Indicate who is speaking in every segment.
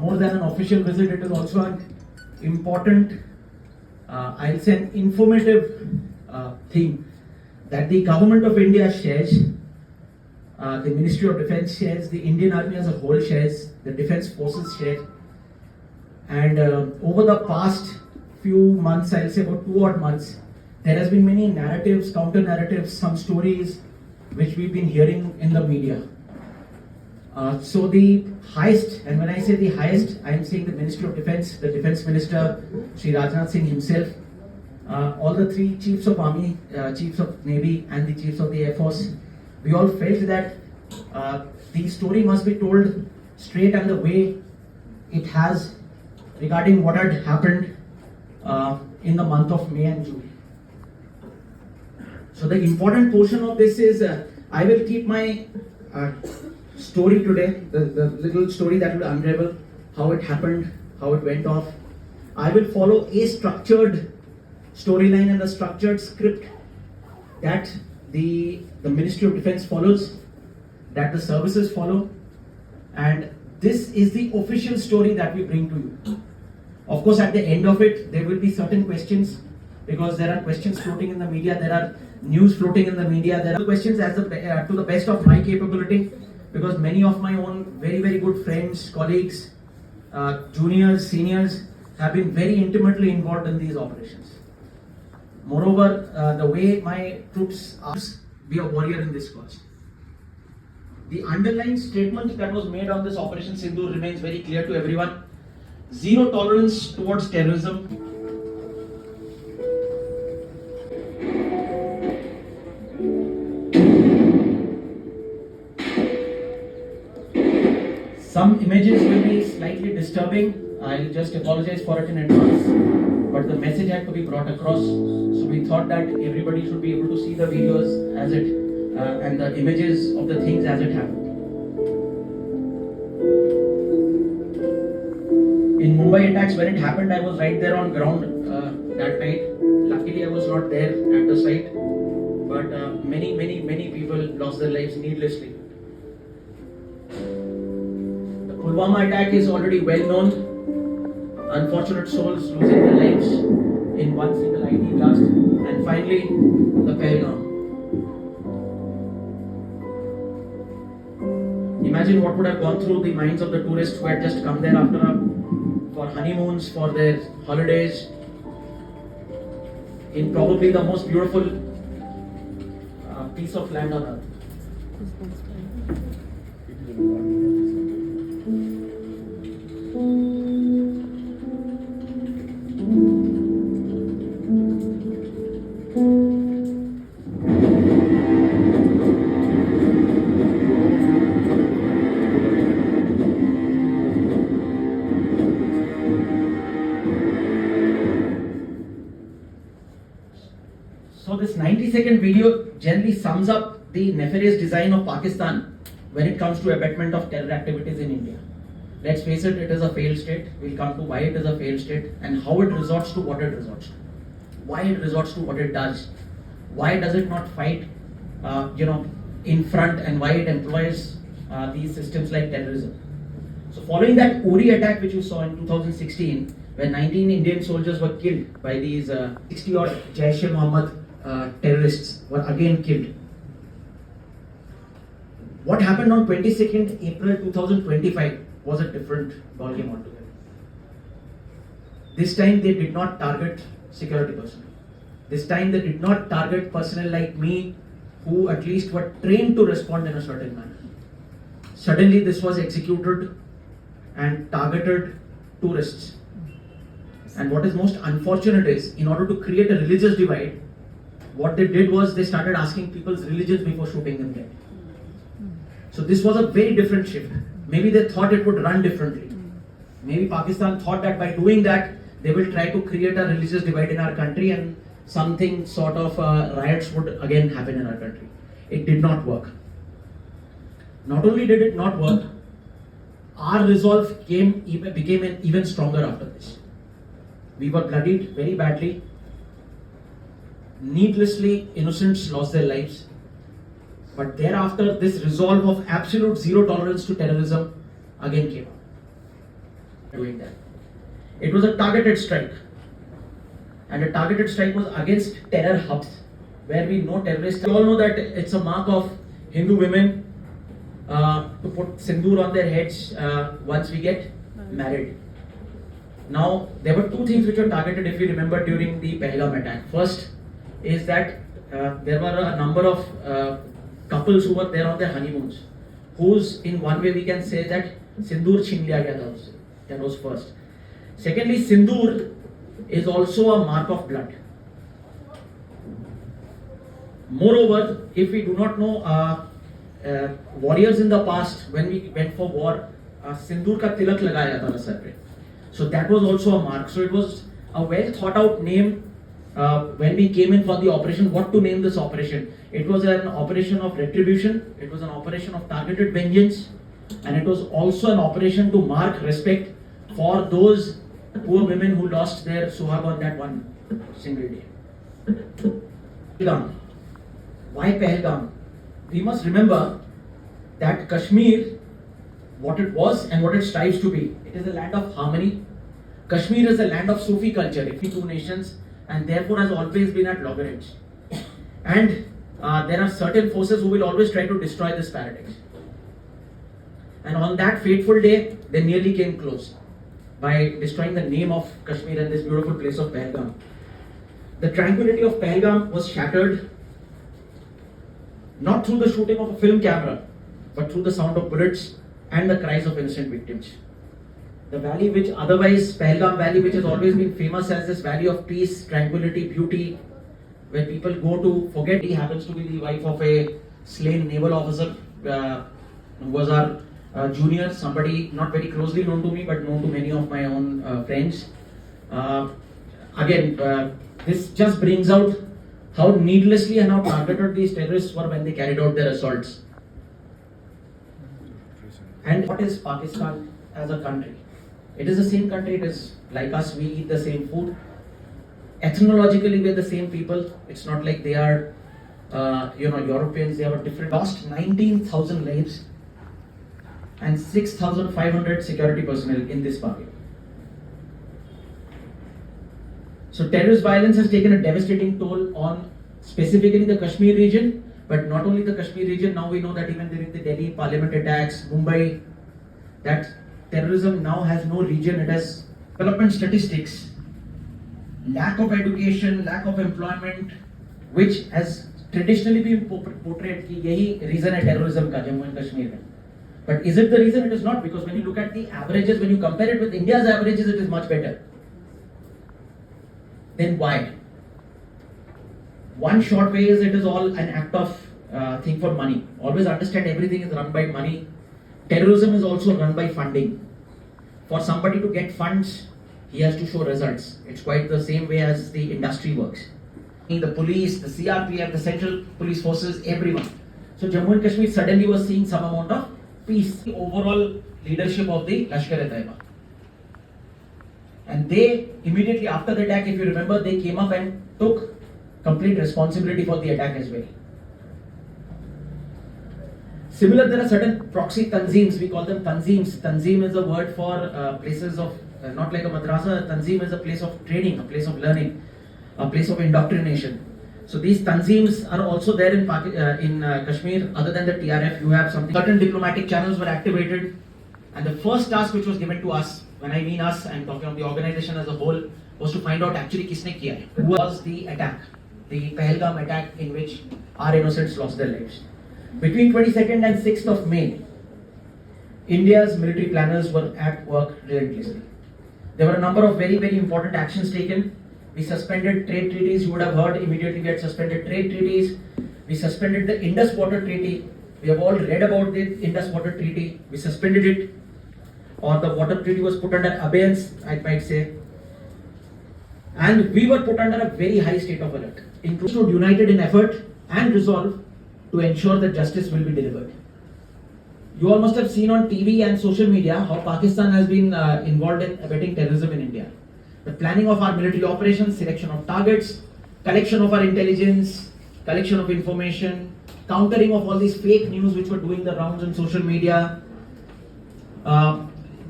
Speaker 1: more than an official visit, it is also an important, I'll say an informative thing that the government of India shares, the Ministry of Defence shares, the Indian Army as a whole shares, the Defence Forces share. And over the past few months, I'll say about 2 odd months, there has been many narratives, counter narratives, some stories which we've been hearing in the media. So the highest, and when I say the highest, I'm saying the Ministry of Defence, the Defence Minister, Shri Rajnath Singh himself, all the 3 Chiefs of Army, Chiefs of Navy and the Chiefs of the Air Force, we all felt that the story must be told straight and the way it has regarding what had happened in the month of May and June. So the important portion of this is, I will keep my story today, the little story that will unravel how it happened, how it went off. I will follow a structured storyline and the structured script that the Ministry of Defence follows, that the services follow, and this is the official story that we bring to you. Of course, at the end of it, there will be certain questions, because there are questions floating in the media, there are news floating in the media, there are questions to the best of my capability, because many of my own very, very good friends, colleagues, juniors, seniors have been very intimately involved in these operations. Moreover, the way my troops are, be a warrior in this cause. The underlying statement that was made on this Operation Sindoor remains very clear to everyone. Zero tolerance towards terrorism. Some images will be slightly disturbing. I'll just apologize for it in advance. But the message had to be brought across. So we thought that everybody should be able to see the videos as it and the images of the things as it happened. In Mumbai attacks, when it happened, I was right there on ground that night. Luckily, I was not there at the site, but many people lost their lives needlessly. The Pulwama attack is already well known. Unfortunate souls losing their lives in one single IT blast, and finally, the Pahalgam. Imagine what would have gone through the minds of the tourists who had just come there for honeymoons, for their holidays, in probably the most beautiful piece of land on earth. So this 90-second video generally sums up the nefarious design of Pakistan when it comes to abetment of terror activities in India. Let's face it, it is a failed state. We'll come to why it is a failed state and how it resorts to what it resorts to. Why it resorts to what it does. Why does it not fight, in front, and why it employs these systems like terrorism. So following that Uri attack which you saw in 2016, when 19 Indian soldiers were killed by these 60 odd Jaish-e-Mohammed terrorists were again killed. What happened on 22nd April 2025 was a different ballgame altogether. This time they did not target security personnel. This time they did not target personnel like me, who at least were trained to respond in a certain manner. Suddenly this was executed and targeted tourists. And what is most unfortunate is, in order to create a religious divide, what they did was they started asking people's religions before shooting them dead. So this was a very different shift. Maybe they thought it would run differently. Maybe Pakistan thought that by doing that, they will try to create a religious divide in our country and something sort of riots would again happen in our country. It did not work. Not only did it not work, our resolve became even stronger after this. We were bloodied very badly. Needlessly, innocents lost their lives. But thereafter, this resolve of absolute zero tolerance to terrorism again came up. doing that. It was a targeted strike. And the targeted strike was against terror hubs, where we know terrorists. We all know that it's a mark of Hindu women to put sindoor on their heads once we get married. Now, there were two things which were targeted, if you remember, during the Pahalgam attack. First is that there were a number of couples who were there on their honeymoons, whose, in one way, we can say that sindoor chhin liya gaya tha usse. That was first. Secondly, sindoor is also a mark of blood. Moreover, if we do not know warriors in the past, when we went for war, sindoor ka tilak lagaya jata tha sir pe. So that was also a mark. So it was a well thought out name when we came in for the operation. What to name this operation? It was an operation of retribution. It was an operation of targeted vengeance, and it was also an operation to mark respect for those poor women who lost their suhag on that one single day. Pahalgam. Why Pahalgam? We must remember that Kashmir, what it was and what it strives to be, it is a land of harmony. Kashmir is a land of Sufi culture, between two nations, and therefore has always been at loggerheads. And there are certain forces who will always try to destroy this paradise. And on that fateful day, they nearly came close by destroying the name of Kashmir and this beautiful place of Pahalgam. The tranquility of Pahalgam was shattered not through the shooting of a film camera, but through the sound of bullets and the cries of innocent victims. The valley which otherwise, Pahalgam Valley, which has always been famous as this valley of peace, tranquility, beauty, where people go to forget. He happens to be the wife of a slain naval officer who was our junior, somebody not very closely known to me, but known to many of my own friends. This just brings out how needlessly and how targeted these terrorists were when they carried out their assaults. And what is Pakistan as a country? It is the same country. It is like us. We eat the same food. Ethnologically, we are the same people. It's not like they are, Europeans. They have a different. Lost 19,000 lives and 6,500 security personnel in this party. So terrorist violence has taken a devastating toll on specifically the Kashmir region, but not only the Kashmir region. Now we know that even during the Delhi Parliament attacks, Mumbai, that terrorism now has no region. It has development statistics, lack of education, lack of employment, which has traditionally been portrayed कि यही reason है terrorism का Jammu and Kashmir में. But is it the reason? It is not, because when you look at the averages, when you compare it with India's averages, it is much better. Then why? One short way is it is all an act of thing for money. Always understand everything is run by money. Terrorism is also run by funding. For somebody to get funds, he has to show results. It's quite the same way as the industry works. The police, the CRPF, the Central Police Forces, everyone. So Jammu and Kashmir suddenly was seeing some amount of peace. The overall leadership of the Lashkar-e-Taiba. And they, immediately after the attack, if you remember, they came up and took complete responsibility for the attack as well. Similar, there are certain proxy tanzeems, we call them tanzeems. Tanzeem is a word for places of, not like a madrasa, tanzeem is a place of training, a place of learning, a place of indoctrination. So these tanzeems are also there in Kashmir. Other than the TRF, you have something. Certain diplomatic channels were activated, and the first task which was given to us, when I mean us, I'm talking of the organization as a whole, was to find out actually kisne kiya hai. Who was the attack, the Pahalgam attack in which our innocents lost their lives. Between 22nd and 6th of May, India's military planners were at work relentlessly. There were a number of very, very important actions taken. We suspended trade treaties. You would have heard immediately we had suspended trade treaties. We suspended the Indus Water Treaty. We have all read about the Indus Water Treaty. We suspended it, or the water treaty was put under abeyance, I might say. And we were put under a very high state of alert. Including united in effort and resolve to ensure that justice will be delivered. You all must have seen on TV and social media how Pakistan has been involved in abetting terrorism in India. The planning of our military operations, selection of targets, collection of our intelligence, collection of information, countering of all these fake news which were doing the rounds on social media.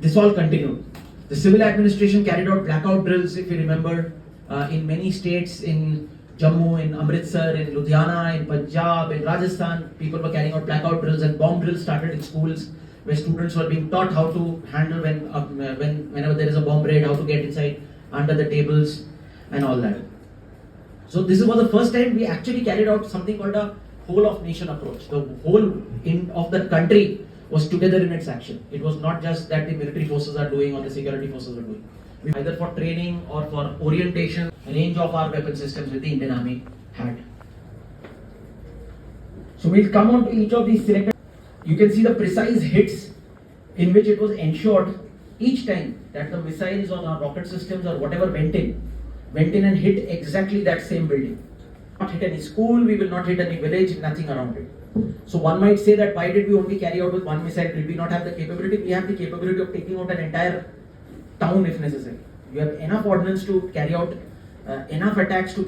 Speaker 1: This all continued. The civil administration carried out blackout drills, if you remember, in many states, in Jammu, in Amritsar, in Ludhiana, in Punjab, in Rajasthan. People were carrying out blackout drills, and bomb drills started in schools, where students were being taught how to handle whenever there is a bomb raid, how to get inside under the tables and all that. So this was the first time we actually carried out something called a whole of nation approach. The whole of the country was together in its action. It was not just that the military forces are doing or the security forces are doing. Either for training or for orientation, a range of our weapon systems with the Indian Army had. So we'll come on to each of these selected. You can see the precise hits in which it was ensured each time that the missiles or our rocket systems or whatever went in and hit exactly that same building. Not hit any school, we will not hit any village, nothing around it. So one might say that why did we only carry out with one missile? Did we not have the capability? We have the capability of taking out an entire town if necessary. You have enough ordnance to carry out enough attacks to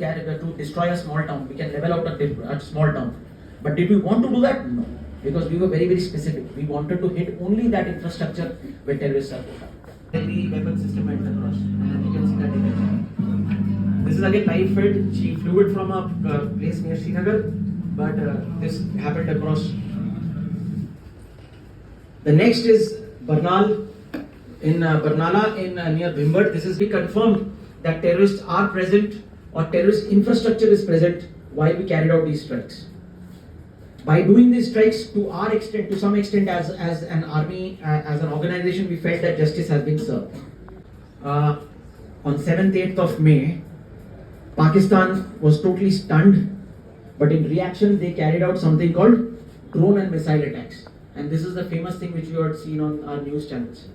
Speaker 1: destroy a small town. We can level out a small town. But did we want to do that? No. Because we were very, very specific. We wanted to hit only that infrastructure where terrorists are put up. The weapon system went across. And you can see that image. This is again live fed. She flew it from a place near Srinagar. But this happened across. The next is Barnal. In Barnala, near Bhimber, this is we confirmed that terrorists are present or terrorist infrastructure is present while we carried out these strikes. By doing these strikes, to some extent, as an army, as an organization, we felt that justice has been served. On 7th, 8th of May, Pakistan was totally stunned, but in reaction, they carried out something called drone and missile attacks. And this is the famous thing which you had seen on our news channels.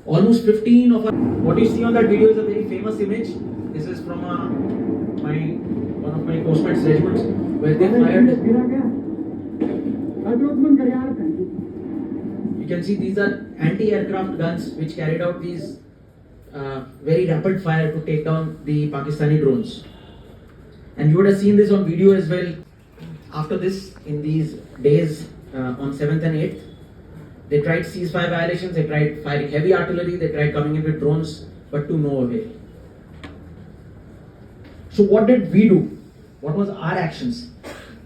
Speaker 1: Almost 15 of our, what you see on that video is a very famous image. This is from one of my postmates regiments where they fired. You can see these are anti-aircraft guns which carried out these very rapid fire to take down the Pakistani drones. And you would have seen this on video as well. After this, in these days on 7th and 8th, they tried ceasefire violations, they tried firing heavy artillery, they tried coming in with drones, but to no avail. So what did we do? What was our actions?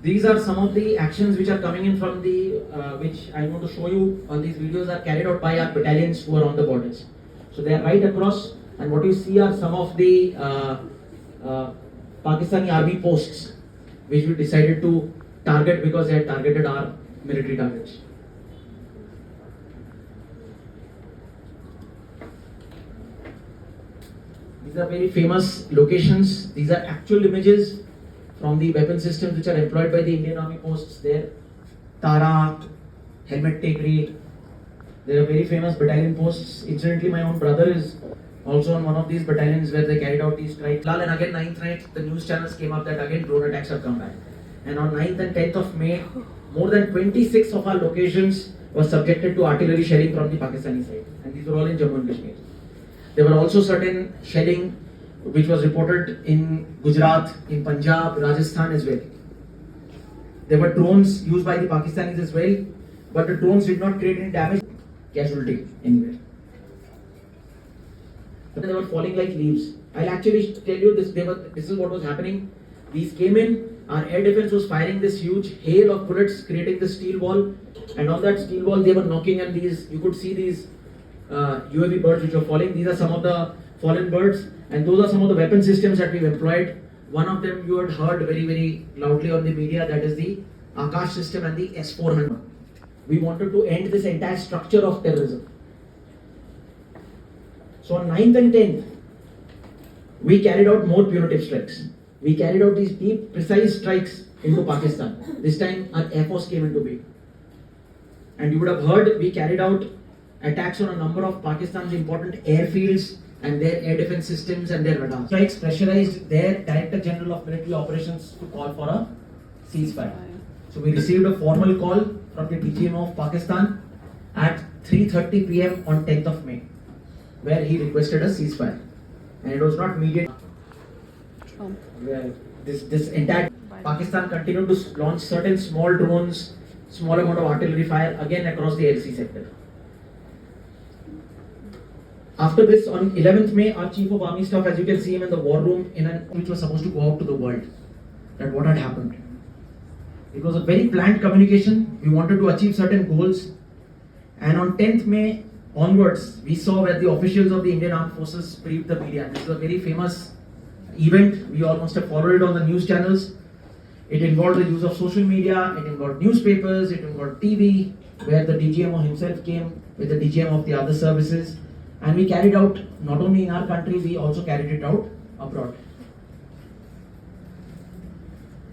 Speaker 1: These are some of the actions which are coming in from the, which I want to show you on these videos are carried out by our battalions who are on the borders. So they are right across, and what you see are some of the Pakistani army posts which we decided to target because they had targeted our military targets. These are very famous locations. These are actual images from the weapon systems which are employed by the Indian Army posts there. Tara, Helmet Tegri. They are very famous battalion posts. Incidentally, my own brother is also on one of these battalions where they carried out these strikes. And again 9th night, the news channels came up that again drone attacks have come back. And on 9th and 10th of May, more than 26 of our locations were subjected to artillery shelling from the Pakistani side. And these were all in Jammu and Kashmir. There were also certain shelling which was reported in Gujarat, in Punjab, Rajasthan as well. There were drones used by the Pakistanis as well, but the drones did not create any damage, casualty anywhere. But they were falling like leaves. I'll actually tell you this, this is what was happening. These came in, our air defense was firing this huge hail of bullets, creating the steel wall, and on that steel wall they were knocking, and these, you could see these UAV birds which were falling. These are some of the fallen birds, and those are some of the weapon systems that we've employed. One of them you had heard very, very loudly on the media, that is the Akash system and the S-400. We wanted to end this entire structure of terrorism. So on 9th and 10th, we carried out more punitive strikes. We carried out these deep, precise strikes into Pakistan. This time our Air Force came into being. And you would have heard we carried out attacks on a number of Pakistan's important airfields and their air defense systems and their radars. Strikes pressurized their Director General of Military Operations to call for a ceasefire. So we received a formal call from the DGM of Pakistan at 3:30 p.m. on 10th of May, where he requested a ceasefire. And it was not mediated. This entire Pakistan continued to launch certain small drones, small amount of artillery fire again across the LC sector. After this, on 11th May, our Chief of Army Staff, as you can see him in the war room, which was supposed to go out to the world, that what had happened. It was a very planned communication. We wanted to achieve certain goals. And on 10th May onwards, we saw where the officials of the Indian Armed Forces briefed the media. This is a very famous event. We almost have followed it on the news channels. It involved the use of social media, it involved newspapers, it involved TV, where the DGMO himself came with the DGM of the other services. And we carried out, not only in our country, we also carried it out abroad.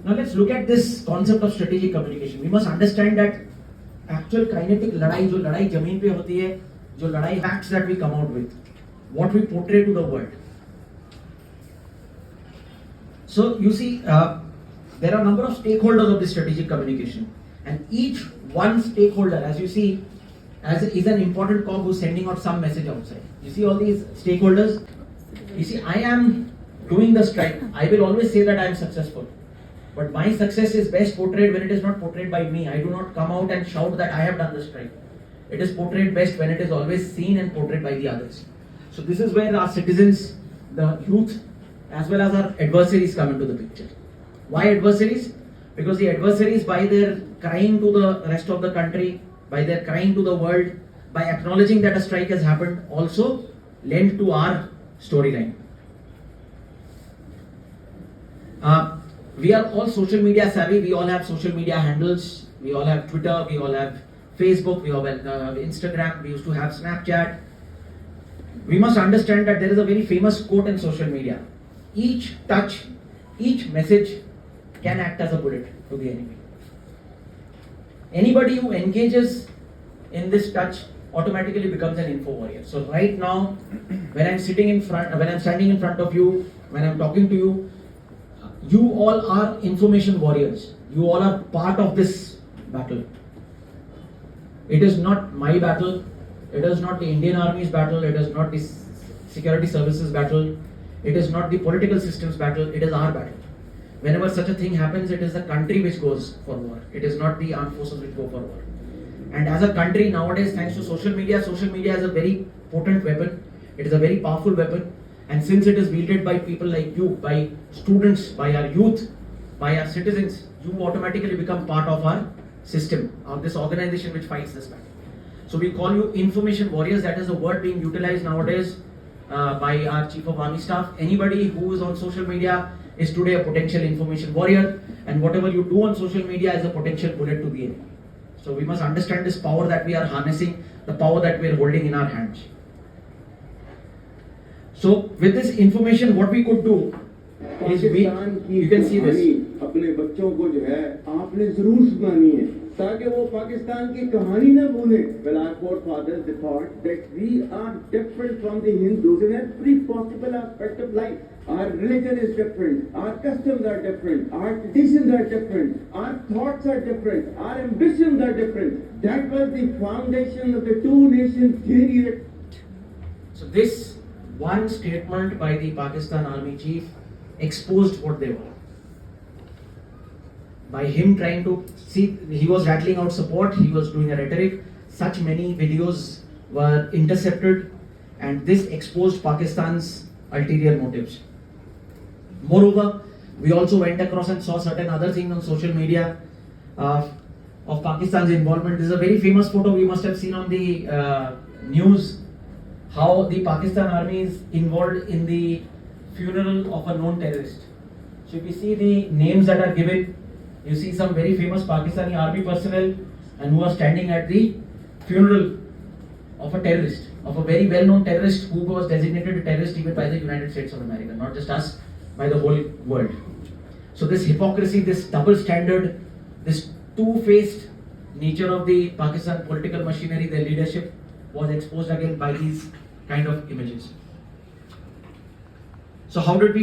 Speaker 1: Now let's look at this concept of strategic communication. We must understand that actual kinetic ladai, जो लड़ाई जमीन पे होती है, जो लड़ाई facts that we come out with, what we portray to the world. So you see, there are a number of stakeholders of this strategic communication, and each one stakeholder, as you see, is an important cog who's sending out some message outside. You see all these stakeholders. You see, I am doing the strike. I will always say that I am successful. But my success is best portrayed when it is not portrayed by me. I do not come out and shout that I have done the strike. It is portrayed best when it is always seen and portrayed by the others. So this is where our citizens, the youth, as well as our adversaries come into the picture. Why adversaries? Because the adversaries, by their crying to the rest of the country, by their crying to the world, by acknowledging that a strike has happened, also lend to our storyline. We are all social media savvy. We all have social media handles. We all have Twitter. We all have Facebook. We all have Instagram. We used to have Snapchat. We must understand that there is a very famous quote in social media. Each touch, each message can act as a bullet to the enemy. Anybody who engages in this touch automatically becomes an info warrior. So right now, when I'm standing in front of you, when I'm talking to you, you all are information warriors. You all are part of this battle. It is not my battle. It is not the Indian Army's battle. It is not the security services battle. It is not the political system's battle. It is our battle. Whenever such a thing happens, it is the country which goes for war. It is not the armed forces which go for war. And as a country nowadays, thanks to social media is a very potent weapon. It is a very powerful weapon. And since it is wielded by people like you, by students, by our youth, by our citizens, you automatically become part of our system, of this organization which fights this battle. So we call you information warriors. That is the word being utilized nowadays by our Chief of Army Staff. Anybody who is on social media is today a potential information warrior, and whatever you do on social media is a potential bullet to the enemy. So we must understand this power that we are harnessing, the power that we are holding in our hands. So with this information, what we could do is you can see this.
Speaker 2: अपने बच्चों को जो है आपने जरूर सुनानी है ताकि वो पाकिस्तान की कहानी ना भूले. Well, our forefathers they thought that we are different from the Hindus in every possible aspect of life. Our religion is different, our customs are different, our traditions are different, our thoughts are different, our ambitions are different. That was the foundation of the two nation theory.
Speaker 1: So this one statement by the Pakistan Army Chief exposed what they were. By him trying to see, he was rattling out support, he was doing a rhetoric. Such many videos were intercepted, and this exposed Pakistan's ulterior motives. Moreover, we also went across and saw certain other things on social media of Pakistan's involvement. This is a very famous photo we must have seen on the news, how the Pakistan Army is involved in the funeral of a known terrorist. So if you see the names that are given, you see some very famous Pakistani army personnel and who are standing at the funeral of a terrorist, of a very well-known terrorist who was designated a terrorist even by the United States of America, not just us, by the whole world. So this hypocrisy, this double standard, this two-faced nature of the Pakistan political machinery, their leadership, was exposed again by these kind of images. So how did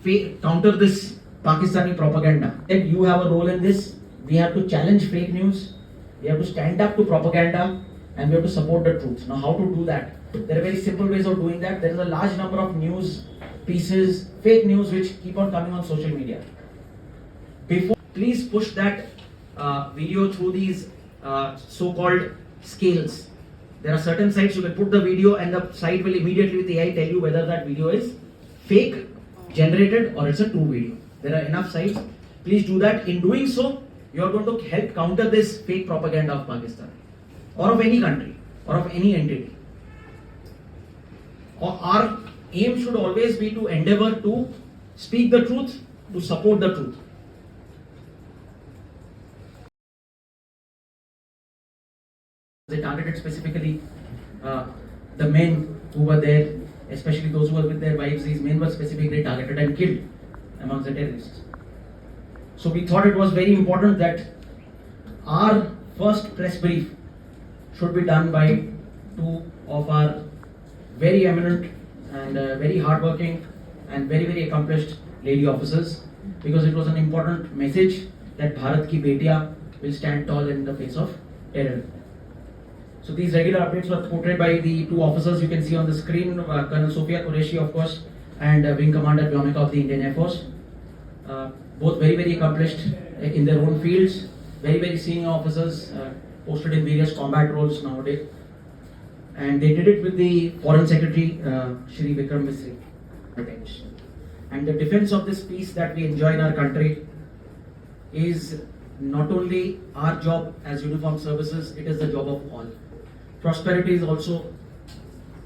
Speaker 1: we counter this Pakistani propaganda? Then you have a role in this. We have to challenge fake news. We have to stand up to propaganda, and we have to support the truth. Now, how to do that? There are very simple ways of doing that. There is a large number of news pieces, fake news, which keep on coming on social media. Please push that video through these so-called scales. There are certain sites you can put the video and the site will immediately with AI tell you whether that video is fake, generated, or it's a true video. There are enough sites. Please do that. In doing so, you are going to help counter this fake propaganda of Pakistan or of any country or of any entity. Our aim should always be to endeavor to speak the truth, to support the truth. They targeted specifically the men who were there, especially those who were with their wives. These men were specifically targeted and killed amongst the terrorists. So we thought it was very important that our first press brief should be done by two of our very eminent and very hardworking and very, very accomplished lady officers, because it was an important message that Bharat ki betiya will stand tall in the face of terror. So these regular updates were portrayed by the two officers you can see on the screen, Colonel Sophia Qureshi, of course, and Wing Commander Vyomika of the Indian Air Force. Both very, very accomplished in their own fields, very, very senior officers, posted in various combat roles nowadays. And they did it with the Foreign Secretary, Shri Vikram Misri. And the defense of this peace that we enjoy in our country is not only our job as uniformed services, it is the job of all. Prosperity is also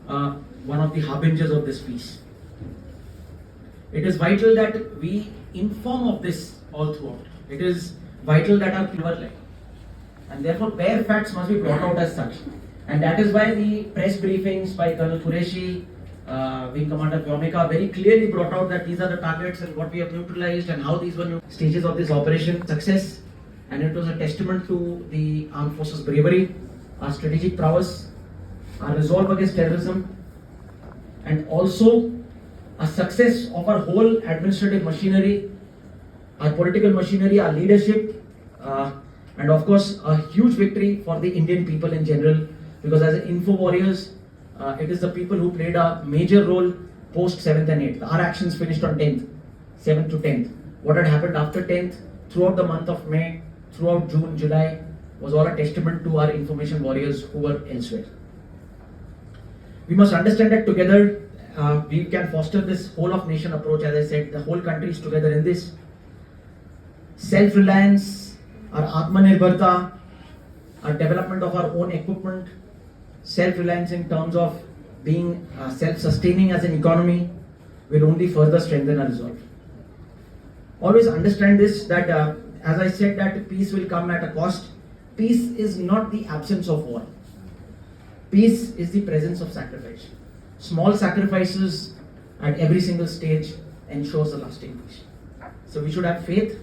Speaker 1: one of the harbingers of this peace. It is vital that we inform of this all throughout. It is vital that our people live. And therefore, bare facts must be brought out as such. And that is why the press briefings by Colonel Qureshi, Wing Commander Vyomika very clearly brought out that these are the targets and what we have neutralized and how these were new stages of this operation success. And it was a testament to the armed forces' bravery, our strategic prowess, our resolve against terrorism, and also a success of our whole administrative machinery, our political machinery, our leadership, and of course a huge victory for the Indian people in general, because as info warriors, it is the people who played a major role post 7th and 8th. Our actions finished on 10th, 7th to 10th. What had happened after 10th, throughout the month of May, throughout June, July, was all a testament to our information warriors who were elsewhere. We must understand that together we can foster this whole of nation approach. As I said, the whole country is together in this. Self-reliance, our Atmanirbharta, our development of our own equipment, self-reliance in terms of being self-sustaining as an economy will only further strengthen our resolve. Always understand this, that as I said, that peace will come at a cost. Peace is not the absence of war. Peace is the presence of sacrifice. Small sacrifices at every single stage ensures a lasting peace. So we should have faith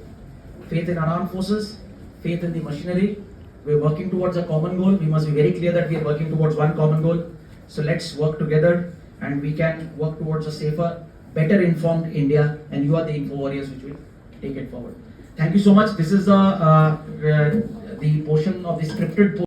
Speaker 1: in our armed forces, faith in the machinery. We're working towards a common goal. We must be very clear that we are working towards one common goal. So let's work together and we can work towards a safer, better informed India, and you are the info warriors which will take it forward. Thank you so much. This is the portion of the scripted portion.